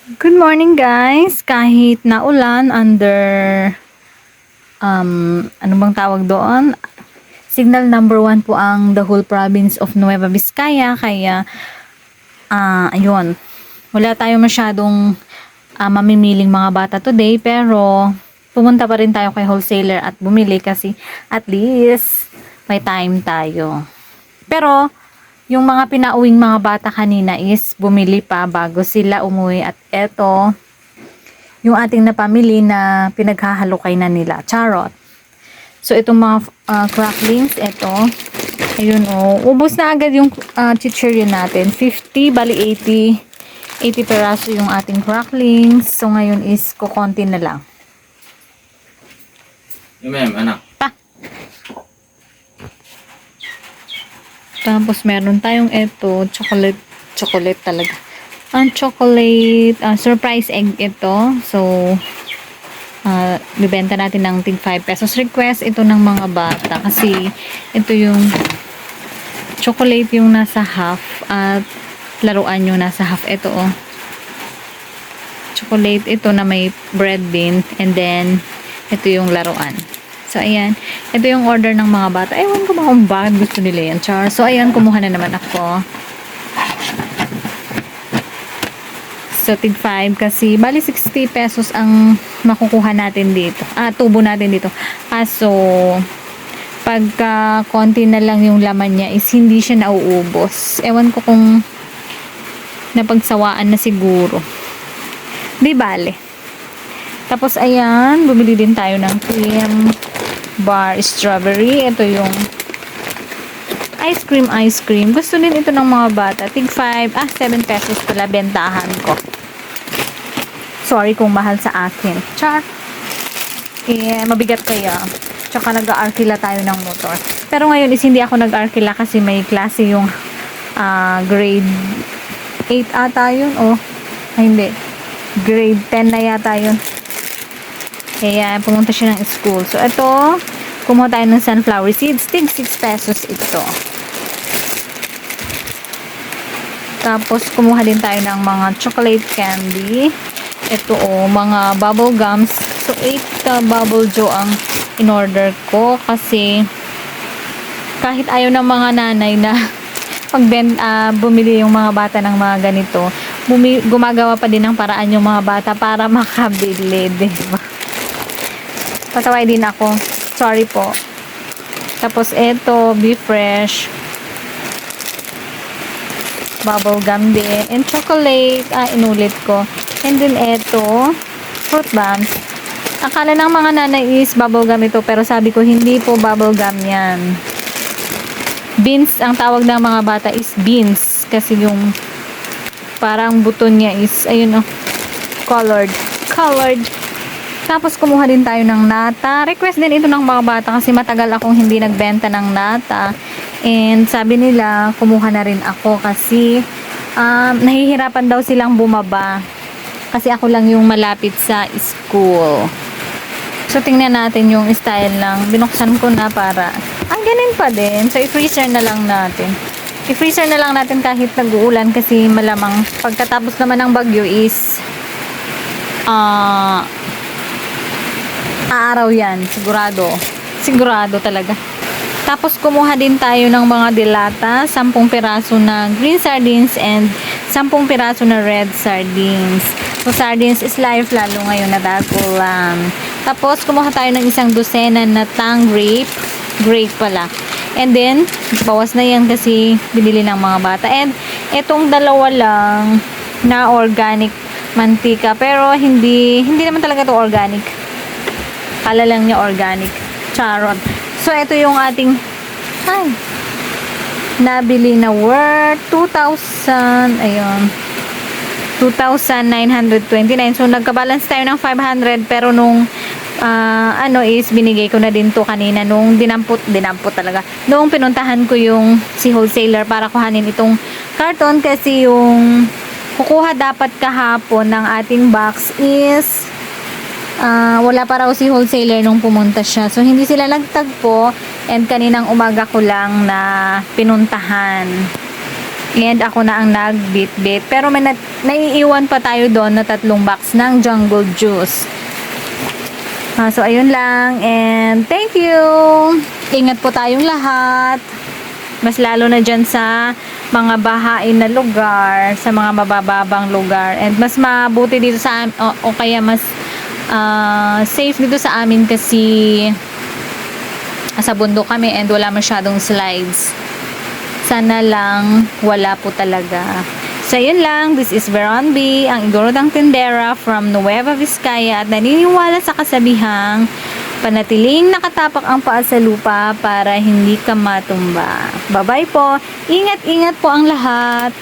Good morning guys! Kahit naulan ano bang tawag doon? Signal number 1 po ang the whole province of Nueva Vizcaya. Kaya, ayun. Wala tayo masyadong mamimiling mga bata today. Pero, pumunta pa rin tayo kay wholesaler at bumili kasi at least may time tayo. Pero, yung mga pinauwing mga bata kanina is bumili pa bago sila umuwi at eto yung ating napamili na pinaghahalukay na nila. Charot. So, itong mga cracklings, ito. Ayun, ubos na agad yung chichirya natin. 50, bali 80. 80 peraso yung ating cracklings. So, ngayon is kukonti na lang. Ma'am, anak. Tapos, meron tayong ito. Chocolate talaga. Ang chocolate, surprise egg ito. So, bibenta natin ng tig 5 pesos. Request ito ng mga bata kasi ito yung chocolate yung nasa half at laruan yung nasa half. Ito chocolate ito na may bread bin and then ito yung laruan. So ayan, ito yung order ng mga bata. Ewan ko ba kung bakit gusto nila yan, char. So ayan, kumuha na naman ako. So, tig 5 kasi bali 60 pesos ang makukuha natin dito. Tubo natin dito. So, pagka konti na lang yung laman niya is hindi siya nauubos. Ewan ko kung napagsawaan na siguro. Di bale. Tapos, ayan, bumili din tayo ng cream bar strawberry. Ito yung ice cream. Gusto din ito ng mga bata. Tig 5, 7 pesos pala bentahan ko. Sorry kung mahal sa akin. Char. Mabigat kaya. Tsaka nag-aarkila tayo ng motor. Pero ngayon is hindi ako nag-aarkila kasi may klase yung grade 8 ata yun. Hindi. Grade 10 na yata yun. Kaya pumunta siya ng school. So, ito, kumuha tayo ng sunflower seeds. Tig 6 pesos ito. Tapos, kumuha din tayo ng mga chocolate candy. Ito mga bubble gums. So, 8 bubble joe ang in-order ko kasi kahit ayaw ng mga nanay na bumili yung mga bata ng mga ganito, gumagawa pa din ng paraan yung mga bata para makabili, diba? Pasaway din ako. Sorry po. Tapos, ito, Be Fresh. Bubble gum din. And chocolate. Inulit ko. And then, ito, fruit bombs. Akala ng mga nanay is bubble gum ito. Pero sabi ko, hindi po bubble gum yan. Beans, ang tawag ng mga bata is beans. Kasi yung parang buton niya is, ayun colored. Tapos, kumuha din tayo ng nata. Request din ito ng mga bata kasi matagal akong hindi nagbenta ng nata. And sabi nila, kumuha na rin ako kasi nahihirapan daw silang bumaba. Kasi ako lang yung malapit sa school. So, tingnan natin yung style lang. Binuksan ko na para, ganun pa din. So, i-freezer na lang natin. I-freezer na lang natin kahit nag-uulan kasi malamang pagkatapos naman ng bagyo is aaraw yan. Sigurado talaga. Tapos, kumuha din tayo ng mga dilata. 10 piraso na green sardines and 10 piraso na red sardines. So, sardines is life lalo ngayon na dagulan. Tapos, kumuha tayo ng 1 dosena na tang grape. Grape pala. And then, bawas na yan kasi binili ng mga bata. And, itong dalawa lang na organic mantika. Pero, hindi naman talaga to organic. Kala lang niya organic. Charot. So, ito yung ating nabili na worth 2,000. Ayun. 2,929. So, nagka-balance tayo ng 500. Pero nung is binigay ko na din to kanina nung dinampot talaga. Nung pinuntahan ko yung si wholesaler para kuhanin itong karton kasi yung kukuha dapat kahapon ng ating box is wala pa raw si wholesaler nung pumunta siya. So, hindi sila nagtagpo and kaninang umaga ko lang na pinuntahan. And ako na ang nagbit-bit. Pero may naiiwan pa tayo doon na 3 box ng jungle juice. So, ayun lang. And thank you! Ingat po tayong lahat. Mas lalo na dyan sa mga bahain na lugar, sa mga mabababang lugar. And mas mabuti dito sa o kaya mas safe dito sa amin kasi sa bundok kami and wala masyadong slides. Sana lang wala po talaga. So yun lang, this is Veron B, ang Igorodang Tindera from Nueva Vizcaya at naniniwala sa kasabihang panatiling nakatapak ang paa sa lupa para hindi ka matumba. Bye-bye po. Ingat-ingat po ang lahat.